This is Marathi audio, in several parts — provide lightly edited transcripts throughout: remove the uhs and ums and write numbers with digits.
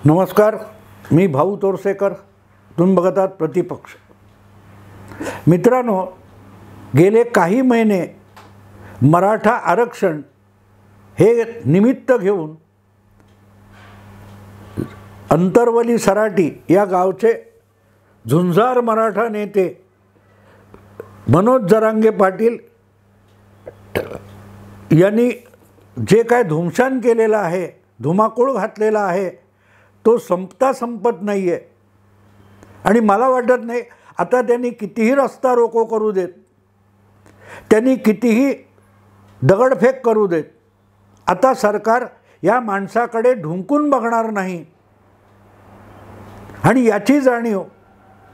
नमस्कार, मी भाऊ तोरसेकर. तुम्ही बघत आहात प्रतिपक्ष. मित्रांनो, गेले काही महिने मराठा आरक्षण हे निमित्त घेऊन अंतरवली सराटी या गावचे झुंजार मराठा नेते मनोज जरांगे पाटील यांनी जे काय धुमशान केलेलं आहे, धुमाकूळ घातलेला आहे, तो संपत नाही आहे. आणि मला वाटत नाही आता त्यांनी कितीही रस्ता रोको करू देत, त्यांनी कितीही दगडफेक करू देत, आता सरकार या माणसाकडे ढुंकून बघणार नाही. आणि याची जाणीव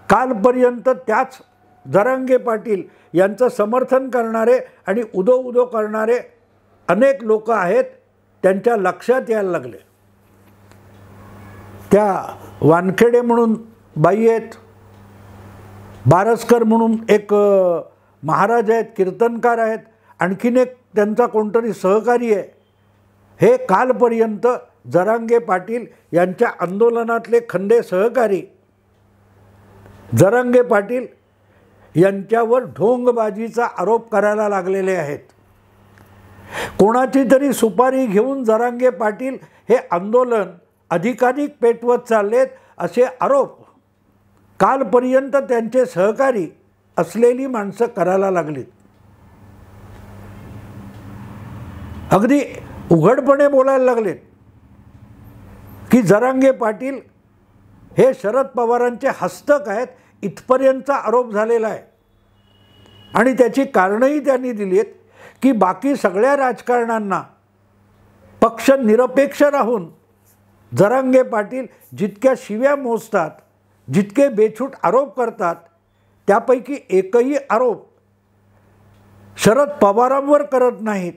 कालपर्यंत त्याच जरांगे पाटील यांचं समर्थन करणारे आणि उदो करणारे अनेक लोक आहेत, त्यांच्या लक्षात यायला लागले. त्या वानखेडे म्हणून बाई आहेत, बारसकर म्हणून एक महाराज आहेत, कीर्तनकार आहेत, आणखीन एक त्यांचा कोणतरी सहकारी आहे. हे कालपर्यंत जरांगे पाटील यांच्या आंदोलनातले खंदे सहकारी जरांगे पाटील यांच्यावर ढोंगबाजीचा आरोप करायला लागलेले आहेत. कोणाची तरी सुपारी घेऊन जरांगे पाटील हे आंदोलन अधिकाधिक पेटवत चाललेत असे आरोप कालपर्यंत त्यांचे सहकारी असलेली माणसं करायला लागलीत. अगदी उघडपणे बोलायला लागलेत की जरांगे पाटील हे शरद पवारांचे हस्तक आहेत, इथपर्यंतचा आरोप झालेला आहे. आणि त्याची कारणंही त्यांनी दिली आहेत की बाकी सगळ्या राजकारण्यांना पक्ष निरपेक्ष राहून जरांगे पाटील जितक्या शिव्या मोजतात, जितके बेछूट आरोप करतात, त्यापैकी एकही आरोप शरद पवारांवर करत नाहीत.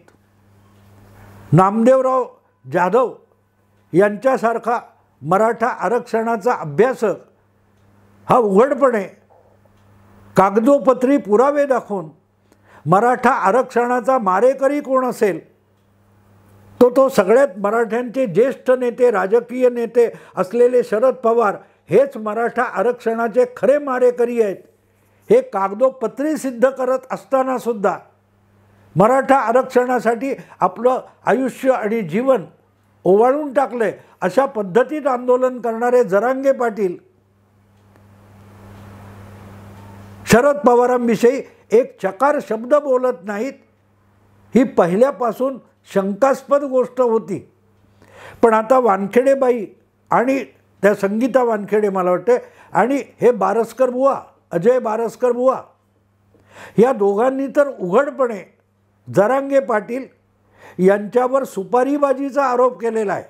नामदेवराव जाधव यांच्यासारखा मराठा आरक्षणाचा अभ्यासक हा उघडपणे कागदोपत्री पुरावे दाखवून मराठा आरक्षणाचा मारेकरी कोण असेल तो सगळ्यात मराठ्यांचे ज्येष्ठ नेते, राजकीय नेते असलेले शरद पवार हेच मराठा आरक्षणाचे खरे मारेकरी आहेत, हे कागदोपत्री सिद्ध करत असतानासुद्धा मराठा आरक्षणासाठी आपलं आयुष्य आणि जीवन ओवाळून टाकले अशा पद्धतीत आंदोलन करणारे जरांगे पाटील शरद पवारांविषयी एक चकार शब्द बोलत नाहीत. ही पहिल्यापासून शंकास्पद गोष्ट होती. पण आता वानखेडेबाई आणि त्या संगीता वानखेडे मला वाटते आणि हे बारसकर बुवा, अजय बारसकर बुवा, या दोघांनी तर उघडपणे जरांगे पाटील यांच्यावर सुपारीबाजीचा आरोप केलेला आहे.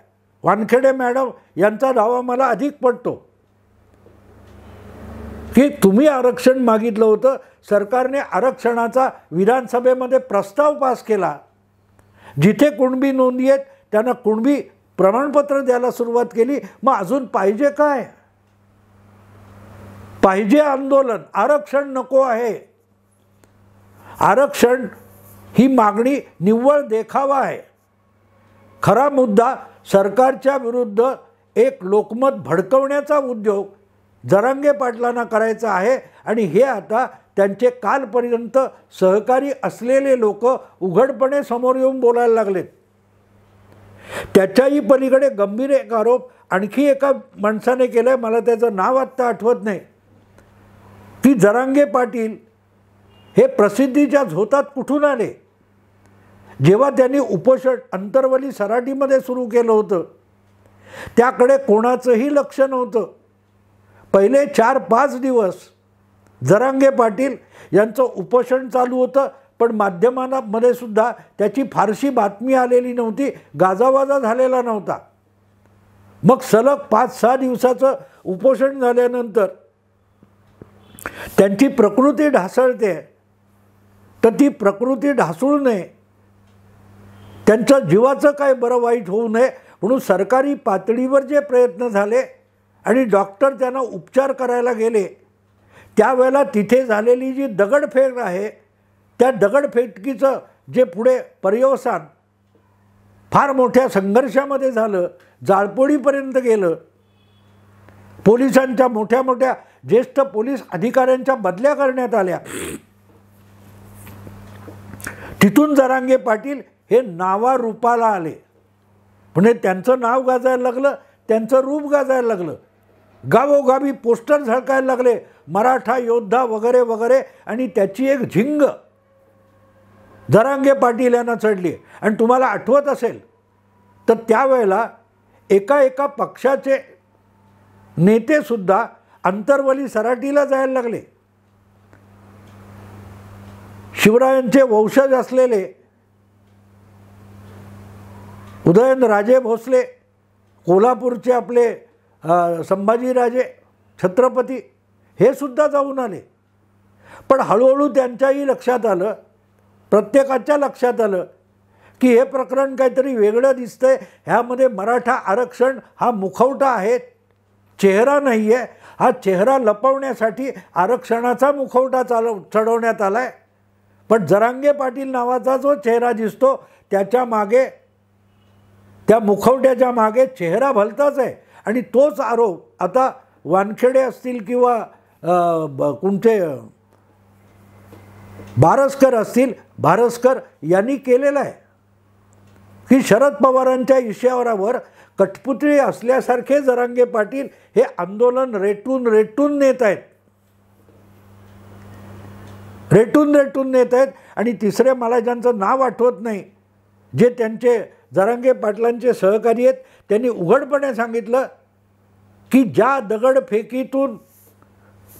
वानखेडे मॅडम यांचा दावा मला अधिक पटतो की तुम्ही आरक्षण मागितलं होतं, सरकारने आरक्षणाचा विधानसभेमध्ये प्रस्ताव पास केला, जिथे कुणबी नोंदी आहेत त्यांना कुणबी प्रमाणपत्र द्यायला सुरुवात केली. मग अजून पाहिजे काय? पाहिजे आंदोलन, आरक्षण नको आहे. आरक्षण ही मागणी निव्वळ देखावा आहे. खरा मुद्दा सरकारच्या विरुद्ध एक लोकमत भडकवण्याचा उद्योग जरांगे पाटलांना करायचा आहे. आणि हे आता त्यांचे कालपर्यंत सहकारी असलेले लोक उघडपणे समोर येऊन बोलायला लागलेत. त्याच्याही पलीकडे गंभीर एक आरोप आणखी एका माणसाने केला आहे, मला त्याचं नाव आत्ता आठवत नाही, की जरांगे पाटील हे प्रसिद्धीच्या झोतात कुठून आले. जेव्हा त्यांनी उपोषण अंतरवली सराटीमध्ये सुरू केलं होतं त्याकडे कोणाचंही लक्ष नव्हतं. पहिले 4-5 दिवस जरांगे पाटील यांचं उपोषण चालू होतं, पण माध्यमांमध्ये सुद्धा त्याची फारशी बातमी आलेली नव्हती, गाजावाजा झालेला नव्हता. मग सलग 5-6 दिवसाचं उपोषण झाल्यानंतर त्यांची प्रकृती ढासळते, तर ती प्रकृती ढासळू नये, त्यांच्या जीवाचं काय बरं वाईट होऊ नये म्हणून सरकारी पातळीवर जे प्रयत्न झाले आणि डॉक्टर त्यांना उपचार करायला गेले, त्यावेळेला तिथे झालेली जी दगडफेक आहे, त्या दगडफेकीचं जे पुढे पर्यवसान फार मोठ्या संघर्षामध्ये झालं, जाळपोळीपर्यंत गेलं, पोलिसांच्या मोठ्या मोठ्या ज्येष्ठ पोलीस अधिकाऱ्यांच्या बदल्या करण्यात आल्या. तिथून जरांगे पाटील हे नावारूपाला आले. म्हणजे त्यांचं नाव गाजायला लागलं, त्यांचं रूप गाजायला लागलं. गावोगावी पोस्टर झळकायला लागले, मराठा योद्धा वगैरे वगैरे. आणि त्याची एक झिंग जरांगे पाटील यांना चढली. आणि तुम्हाला आठवत असेल तर त्यावेळेला एका पक्षाचे नेतेसुद्धा अंतरवली सराटीला जायला लागले. शिवरायांचे वंशज असलेले उदयनराजे भोसले, कोल्हापूरचे आपले संभाजीराजे छत्रपती, हे सुद्धा जाऊन आले. पण हळूहळू त्यांच्याही लक्षात आलं, प्रत्येकाच्या लक्षात आलं की हे प्रकरण काहीतरी वेगळं दिसतंय. ह्यामध्ये मराठा आरक्षण हा मुखवटा आहे, चेहरा नाही आहे. हा चेहरा लपवण्यासाठी आरक्षणाचा मुखवटा चढवण्यात आला आहे. पण जरांगे पाटील नावाचा जो चेहरा दिसतो त्याच्या मागे, त्या मुखवट्याच्या मागे चेहरा भलताच आहे. आणि तोच आरोप आता वानखेडे असतील किंवा कोणते बारसकर असतील, बारसकर यांनी केलेला आहे की शरद पवारांच्या इशाऱ्यावर कठपुतळी असल्यासारखे जरांगे पाटील हे आंदोलन रेटून रेटून नेत आहेत, रेटून रेटून नेत आहेत. आणि तिसरे मला ज्यांचं नाव आठवत नाही, जे त्यांचे जरांगे पाटलांचे सहकारी आहेत, त्यांनी उघडपणे सांगितलं की ज्या दगडफेकीतून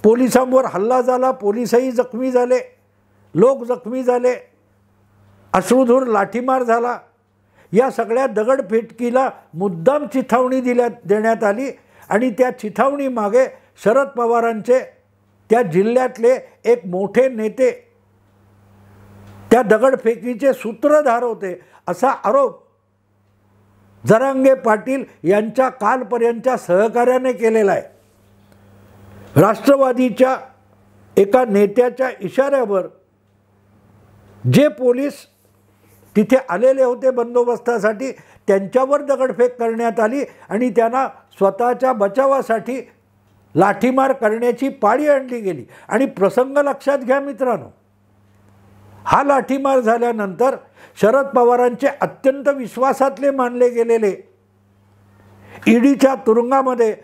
पोलिसांवर हल्ला झाला, पोलिसही जखमी झाले, लोक जखमी झाले, अश्रुधूर लाठीमार झाला, या सगळ्या दगडफेकीला मुद्दाम चिथावणी देण्यात आली. आणि त्या चिथावणी मागे शरद पवारांचे त्या जिल्ह्यातले एक मोठे नेते त्या दगडफेकीचे सूत्रधार होते, असा आरोप जरांगे पाटील यांच्या कालपर्यंतच्या सहकार्याने केलेला आहे. राष्ट्रवादीच्या एका नेत्याच्या इशाऱ्यावर जे पोलीस तिथे आलेले होते बंदोबस्तासाठी, त्यांच्यावर दगडफेक करण्यात आली आणि त्यांना स्वतःच्या बचावासाठी लाठीमार करण्याची पाळी आणली गेली. आणि प्रसंग लक्षात घ्या मित्रांनो, हा लाठीमार झाल्यानंतर शरद पवारांचे अत्यंत विश्वासातले मानले गेलेले, ईडीच्या तुरुंगामध्ये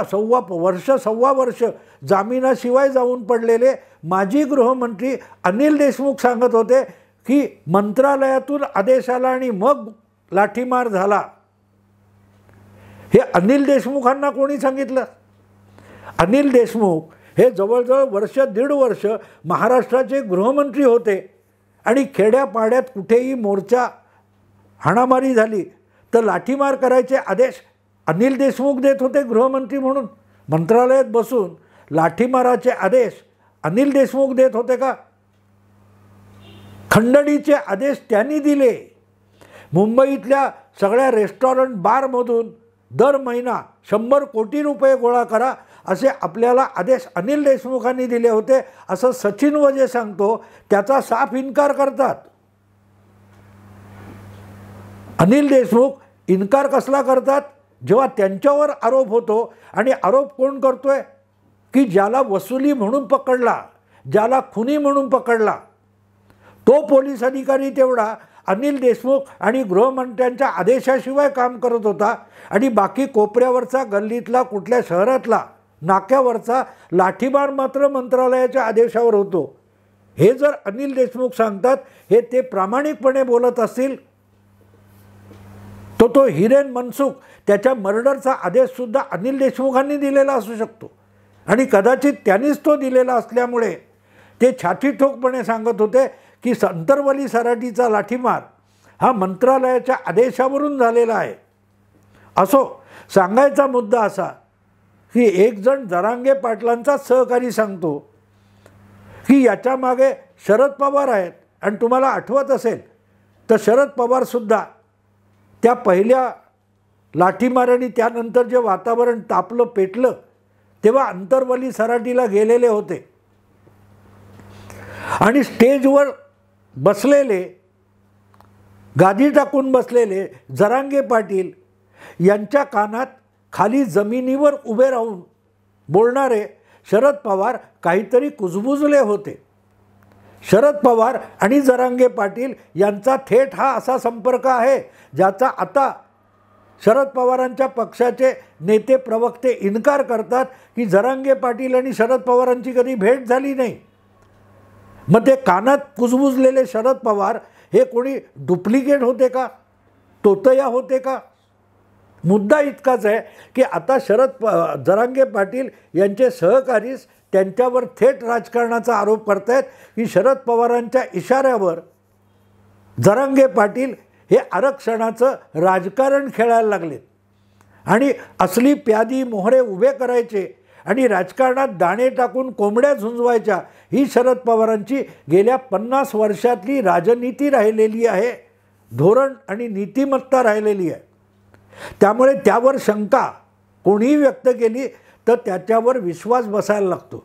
सव्वा वर्ष जामिनाशिवाय जाऊन पडलेले माजी गृहमंत्री अनिल देशमुख सांगत होते की मंत्रालयातून आदेश आला आणि मग लाठीमार झाला. हे अनिल देशमुखांना कोणी सांगितलं? अनिल देशमुख हे जवळजवळ दीड वर्ष महाराष्ट्राचे गृहमंत्री होते. आणि खेड्यापाड्यात कुठेही मोर्चा हाणामारी झाली तर लाठीमार करायचे आदेश अनिल देशमुख देत होते गृहमंत्री म्हणून. मंत्रालयात बसून लाठीमाराचे आदेश अनिल देशमुख देत होते का? खंडणीचे आदेश त्यांनी दिले. मुंबईतल्या सगळ्या रेस्टॉरंट बारमधून दर महिना 100 कोटी रुपये गोळा करा असे आपल्याला आदेश अनिल देशमुखांनी दिले होते, असं सचिन वजे सांगतो. त्याचा साफ इन्कार करतात. अनिल देशमुख इन्कार कसला करतात? जेव्हा त्यांच्यावर आरोप होतो, आणि आरोप कोण करतोय की ज्याला वसुली म्हणून पकडला, ज्याला खुनी म्हणून पकडला, तो पोलीस अधिकारी तेवढा अनिल देशमुख आणि गृहमंत्र्यांच्या आदेशाशिवाय काम करत होता. आणि बाकी कोपऱ्यावरचा, गल्लीतला, कुठल्या शहरातला, नाक्यावरचा लाठीमार मात्र मंत्रालयाच्या आदेशावर होतो. हे जर अनिल देशमुख सांगतात, हे ते प्रामाणिकपणे बोलत असतील, तो हिरेन मनसुख त्याच्या मर्डरचा आदेशसुद्धा अनिल देशमुखांनी दिलेला असू शकतो. आणि कदाचित त्यांनीच तो दिलेला असल्यामुळे ते छातीठोकपणे सांगत होते की अंतरवली सराटीचा लाठीमार हा मंत्रालयाच्या आदेशावरून झालेला आहे. असो, सांगायचा मुद्दा असा की एक जण जरांगे पाटलांचा सहकारी सांगतो की याच्या मागे शरद पवार आहेत. आणि तुम्हाला आठवत असेल तर शरद पवारसुद्धा त्या पहिल्या लाठीमार आणि त्यानंतर जे वातावरण तापलं, पेटलं, तेव्हा अंतरवली सराटीला गेलेले होते. आणि स्टेजवर बसलेले, गादी टाकून बसलेले जरांगे पाटील यांच्या कानात खाली जमिनीवर उभे राहून बोलणारे शरद पवार काहीतरी कुजबुजले होते. शरद पवार आणि जरांगे पाटील यांचा थेट हा असा संपर्क आहे ज्याचा आता शरद पवारांच्या पक्षाचे नेते प्रवक्ते इन्कार करतात की जरांगे पाटील आणि शरद पवारांची कधी भेट झाली नाही. मग ते कानात कुजबुजलेले शरद पवार हे कोणी डुप्लिकेट होते का, तोतया होते का? मुद्दा इतकाच आहे की आता जरांगे पाटील यांचे सहकारीच त्यांच्यावर थेट राजकारणाचा आरोप करतायत की शरद पवारांच्या इशाऱ्यावर जरांगे पाटील हे आरक्षणाचं राजकारण खेळायला लागलेत आणि असली प्यादी मोहरे उभे करायचे आणि राजकारणात दाणे टाकून कोंबड्या झुंजवायच्या, ही शरद पवारांची गेल्या 50 वर्षातली राजनीती राहिलेली आहे, धोरण आणि नीतिमत्ता राहिलेली आहे. त्यामुळे त्यावर शंका कोणीही व्यक्त केली तर त्याच्यावर विश्वास बसायला लागतो.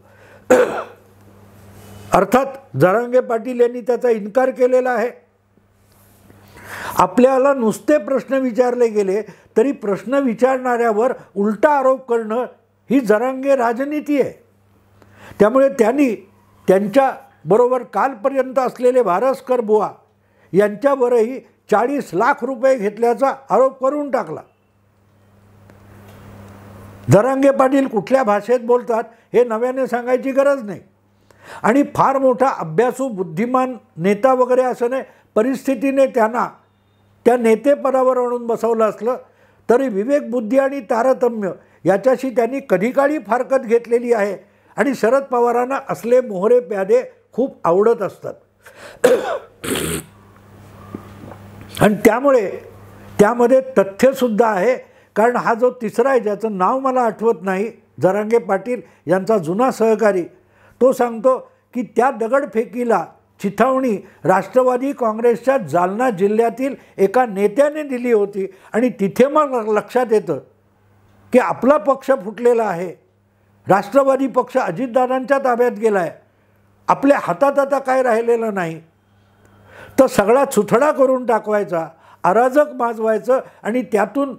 अर्थात जरांगे पाटील यांनी त्याचा इन्कार केलेला आहे. आपल्याला नुसते प्रश्न विचारले गेले तरी प्रश्न विचारणाऱ्यावर उलटा आरोप करणं ही जरांगे राजनीती आहे. त्यामुळे त्यांनी त्यांच्याबरोबर कालपर्यंत असलेले भारसकर बुवा यांच्यावरही 40 लाख रुपये घेतल्याचा आरोप करून टाकला. जरांगे पाटील कुठल्या भाषेत बोलतात हे नव्याने सांगायची गरज नाही आणि फार मोठा अभ्यासू बुद्धिमान नेता वगैरे असं नाही, परिस्थितीने त्यांना त्या नेतेपदावर आणून बसवलं असलं तरी विवेक, बुद्धी आणि तारतम्य याच्याशी त्यांनी कधी काळी फारकत घेतलेली आहे आणि शरद पवारांना असले मोहरे प्यादे खूप आवडत असतात. आणि त्यामुळे त्यामध्ये तथ्यसुद्धा आहे, कारण हा जो तिसरा आहे ज्याचं नाव मला आठवत नाही, जरांगे पाटील यांचा जुना सहकारी, तो सांगतो की त्या दगडफेकीला चिथावणी राष्ट्रवादी काँग्रेसच्या जालना जिल्ह्यातील एका नेत्याने दिली होती आणि तिथे मग लक्षात येतं की आपला पक्ष फुटलेला आहे, राष्ट्रवादी पक्ष अजितदादांच्या ताब्यात गेला आहे, आपल्या हातात आता काय राहिलेलं नाही, तर सगळा चुथडा करून टाकवायचा, अराजक माजवायचं आणि त्यातून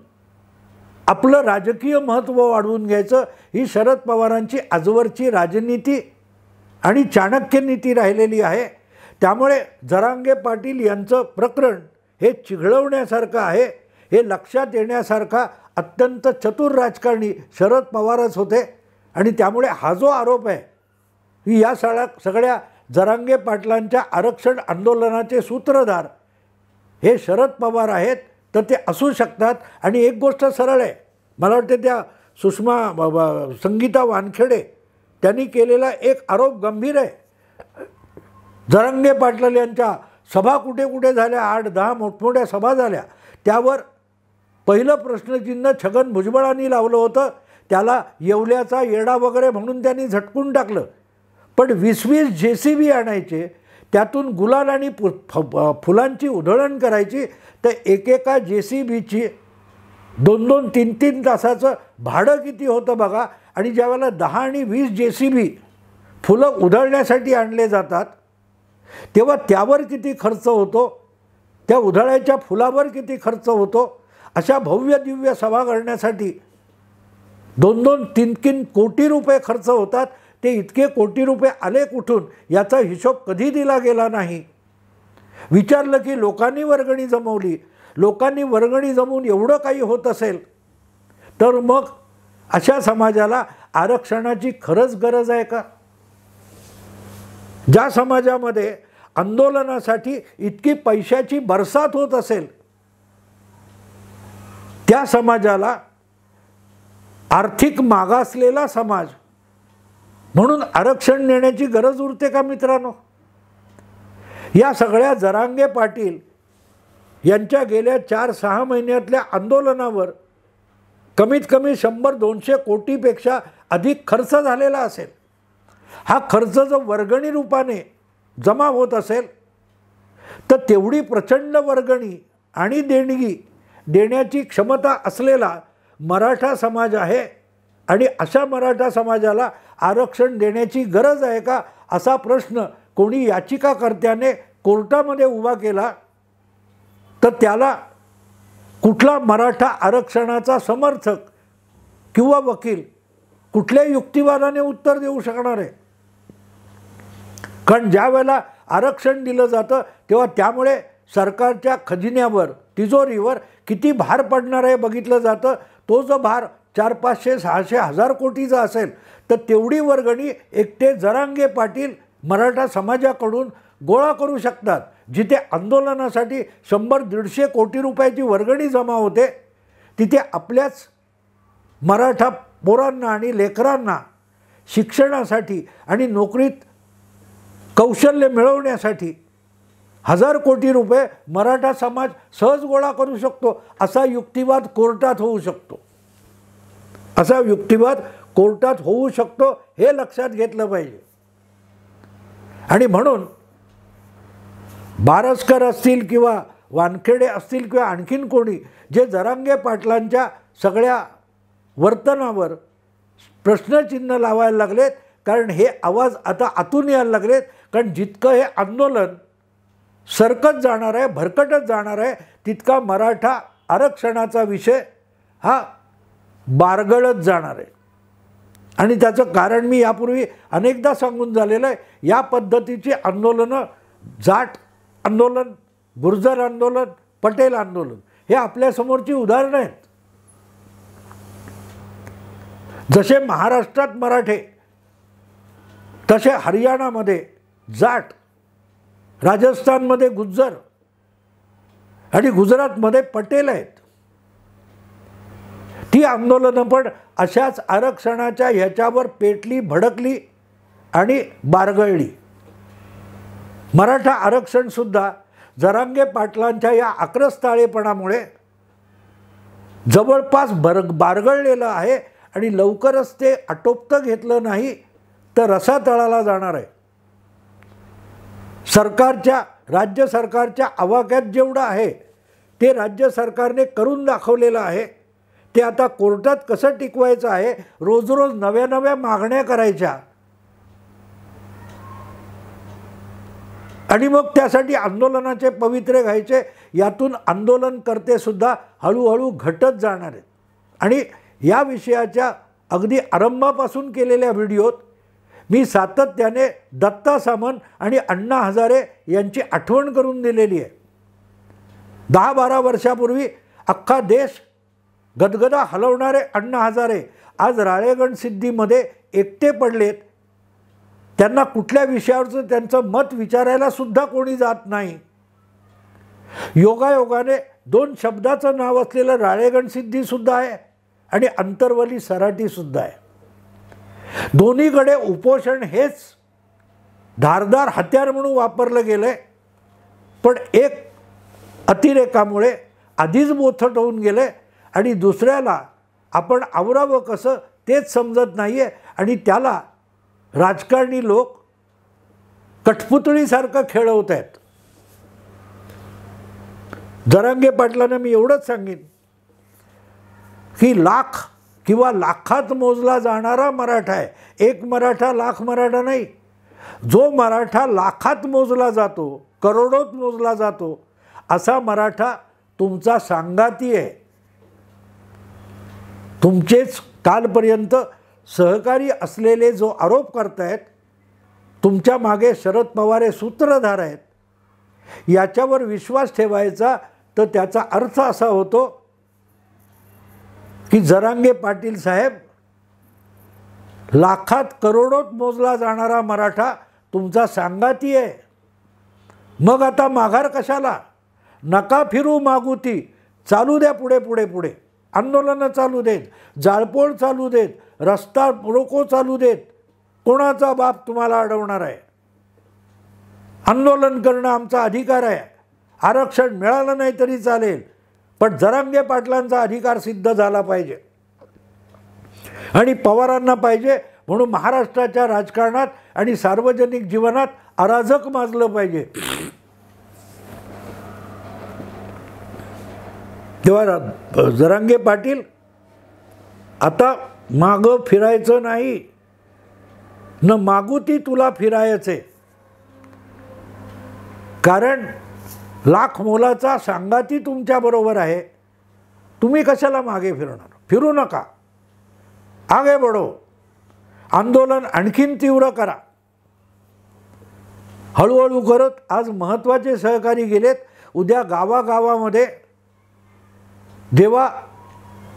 आपलं राजकीय महत्त्व वाढवून घ्यायचं, ही शरद पवारांची आजवरची राजनीती आणि चाणक्य नीती राहिलेली आहे. त्यामुळे जरांगे पाटील यांचं प्रकरण हे चिघळवण्यासारखं आहे. हे लक्षात येण्यासारखा अत्यंत चतुर राजकारणी शरद पवारच होते आणि त्यामुळे हा जो आरोप आहे की या सगळ्या जरांगे पाटलांच्या आरक्षण आंदोलनाचे सूत्रधार हे शरद पवार आहेत, तर ते असू शकतात. आणि एक गोष्ट सरळ आहे, मला वाटते त्या संगीता वानखेडे त्यांनी केलेला एक आरोप गंभीर आहे. जरांगे पाटील यांच्या सभा कुठे कुठे झाल्या, 8-10 मोठमोठ्या सभा झाल्या, त्यावर पहिलं प्रश्नचिन्ह छगन भुजबळांनी लावलं होतं. त्याला येवल्याचा येडा वगैरे म्हणून त्यांनी झटकून टाकलं. पण 20-20 JCB आणायचे, त्यातून गुलाल आणि फुलांची उधळण करायची, तर एकेका JCBची 2-2, 3-3 तासाचं भाडं किती होतं बघा. आणि ज्यावेळेला 10 आणि 20 JCB फुलं उधळण्यासाठी आणले जातात तेव्हा त्यावर किती खर्च होतो, त्या उधळायच्या फुलावर किती खर्च होतो. अशा भव्य दिव्य सभा करण्यासाठी 2-2, 3-3 कोटी रुपये खर्च होतात. ते इतके कोटी रुपये आले कुठून याचा हिशोब कधी दिला गेला नाही. विचारलं की लोकांनी वर्गणी जमवली, लोकांनी वर्गणी जमवून एवढं काही होत असेल तर मग अशा समाजाला आरक्षणाची खरंच गरज आहे का? ज्या समाजामध्ये आंदोलनासाठी इतकी पैशाची बरसात होत असेल त्या समाजाला आर्थिक मागासलेला समाज म्हणून आरक्षण देण्याची गरज उरते का मित्रांनो? या सगळ्या जरांगे पाटील यांच्या गेल्या 4-6 महिन्यातल्या आंदोलनावर कमीत कमी 100-200 कोटीपेक्षा अधिक खर्च झालेला असेल. हा खर्च जर वर्गणी रूपाने जमा होत असेल तर तेवढी प्रचंड वर्गणी आणि देणगी देण्याची क्षमता असलेला मराठा समाज आहे आणि अशा मराठा समाजाला आरक्षण देण्याची गरज आहे का असा प्रश्न कोणी याचिकाकर्त्याने कोर्टामध्ये उभा केला तर त्याला कुठला मराठा आरक्षणाचा समर्थक किंवा वकील कुठल्या युक्तिवादाने उत्तर देऊ शकणार आहे? कारण ज्या वेळेला आरक्षण दिलं जातं तेव्हा त्यामुळे सरकारच्या खजिन्यावर, तिजोरीवर किती भार पडणार आहे बघितलं जातं. तो जो भार 400, 500, 600, 1000 कोटीचा असेल तर तेवढी वर्गणी एकटे जरांगे पाटील मराठा समाजाकडून गोळा करू शकतात. जिथे आंदोलनासाठी 100-150 कोटी रुपयाची वर्गणी जमा होते, तिथे आपल्याच मराठा पोरांना आणि लेकरांना शिक्षणासाठी आणि नोकरीत कौशल्य मिळवण्यासाठी 1000 कोटी रुपये मराठा समाज सहज गोळा करू शकतो. असा युक्तिवाद कोर्टात होऊ शकतो. असा युक्तिवाद कोर्टात होऊ शकतो हे लक्षात घेतलं पाहिजे. आणि म्हणून बारसकर असतील किंवा वानखेडे असतील किंवा आणखीन कोणी जे जरांगे पाटलांच्या सगळ्या वर्तनावर प्रश्नचिन्ह लावायला लागलेत, कारण हे आवाज आता आतून यायला लागलेत. कारण जितकं हे आंदोलन सरकत जाणार आहे, भरकटत जाणार आहे, तितका मराठा आरक्षणाचा विषय हा बारगळत जाणार आहे. आणि त्याचं कारण मी यापूर्वी अनेकदा सांगून झालेलं आहे. या पद्धतीची आंदोलनं, जाट आंदोलन, गुर्जर आंदोलन, पटेल आंदोलन, हे आपल्यासमोरची उदाहरणं आहेत. जसे महाराष्ट्रात मराठे, तसे हरियाणामध्ये जाट, राजस्थानमध्ये गुज्जर आणि गुजरातमध्ये पटेल आहेत. ती आंदोलनं पण अशाच आरक्षणाच्या ह्याच्यावर पेटली, भडकली आणि बारगळली. मराठा आरक्षणसुद्धा जरांगे पाटलांच्या या आक्रस्ताळेपणामुळे जवळपास बारगळलेलं आहे आणि लवकरच ते आटोपतं घेतलं नाही तर रसातळाला जाणार आहे. सरकारच्या, राज्य सरकारच्या आवाक्यात जेवढं आहे ते राज्य सरकारने करून दाखवलेलं आहे. ते आता कोर्टात कसं टिकवायचं आहे, रोज रोज नव्या नव्या मागण्या करायच्या आणि मग त्यासाठी आंदोलनाचे पवित्रे घ्यायचे. यातून आंदोलनकर्तेसुद्धा हळूहळू घटत जाणार आहेत. आणि या विषयाच्या अगदी आरंभापासून केलेल्या व्हिडिओत मी सातत्याने दत्ता सामंत आणि अण्णा हजारे यांची आठवण करून दिलेली आहे. 10-12 वर्षापूर्वी अख्खा देश गदगदा हलवणारे अण्णा हजारे आज राळेगणसिद्धीमध्ये एकटे पडलेत. त्यांना कुठल्या विषयावरचं त्यांचं मत विचारायला सुद्धा कोणी जात नाही. योगायोगाने 2 शब्दाचं नाव असलेलं राळेगणसिद्धीसुद्धा आहे आणि अंतरवली सराटीसुद्धा आहे. दोन्हीकडे उपोषण हेच धारदार हत्यार म्हणून वापरलं गेलं आहे. पण एक अतिरेकामुळे आधीच बोथट होऊन गेले आणि दुसऱ्याला आपण आवरावं कसं तेच समजत नाही आहे. आणि त्याला राजकारणी लोक कठपुतळीसारखं खेळवत आहेत. जरांगे पाटलांना मी एवढंच सांगेन की लाख किंवा लाखात मोजला जाणारा मराठा आहे. एक मराठा, लाख मराठा नाही. जो मराठा लाखात मोजला जातो, करोडोत मोजला जातो, असा मराठा तुमचा सांगाती आहे. तुमचेच कालपर्यंत सहकारी असलेले जो आरोप करतायत, तुमच्या मागे शरद पवार हे सूत्रधार आहेत, याच्यावर विश्वास ठेवायचा तर त्याचा अर्थ असा होतो की जरांगे पाटील साहेब, लाखात करोडोत मोजला जाणारा मराठा तुमचा सांगाती आहे. मग आता माघार कशाला? नका फिरू मागुती, चालू द्या पुढे पुढे पुढे. आंदोलनं चालू देत, जाळपोळ चालू देत, रस्ता रोको चालू देत. कोणाचा बाप तुम्हाला अडवणार आहे? आंदोलन करणं आमचा अधिकार आहे. आरक्षण मिळालं नाही तरी चालेल, पण जरांगे पाटलांचा अधिकार सिद्ध झाला पाहिजे. आणि पवारांना पाहिजे म्हणून महाराष्ट्राच्या राजकारणात आणि सार्वजनिक जीवनात अराजक माजलं पाहिजे. तेव्हा जरांगे पाटील, आता मागं फिरायचं नाही, न मागुती तुला फिरायचे. कारण लाख मोलाचा सांगाती तुमच्याबरोबर आहे. तुम्ही कशाला मागे फिरणार? फिरू नका. आगे बढो, आंदोलन आणखीन तीव्र करा. हळूहळू करत आज महत्त्वाचे सहकारी गेलेत. उद्या गावागावामध्ये जेव्हा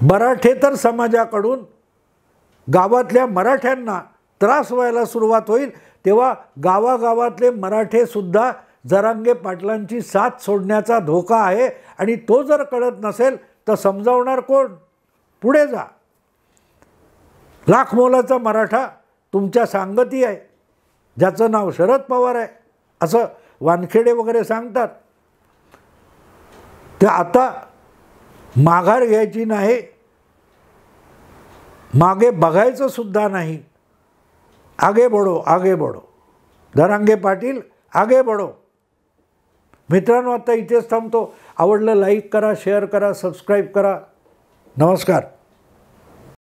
मराठेतर समाजाकडून गावातल्या मराठ्यांना त्रास व्हायला सुरुवात होईल, तेव्हा गावागावातले मराठेसुद्धा जरांगे पाटलांची साथ सोडण्याचा धोका आहे. आणि तो जर कळत नसेल तर समजावणार कोण? पुढे जा. लाख मोलाचा मराठा तुमच्या सांगती आहे, ज्याचं नाव शरद पवार आहे, असं वानखेडे वगैरे सांगतात. ते आता माघार घ्यायची नाही, मागे बघायचं सुद्धा नाही. आगे बढो, आगे बढो. जरांगे पाटील आगे बढो. मित्रांनो, आता इथेच थांबतो. आवडलं लाईक करा, शेअर करा, सबस्क्राईब करा. नमस्कार.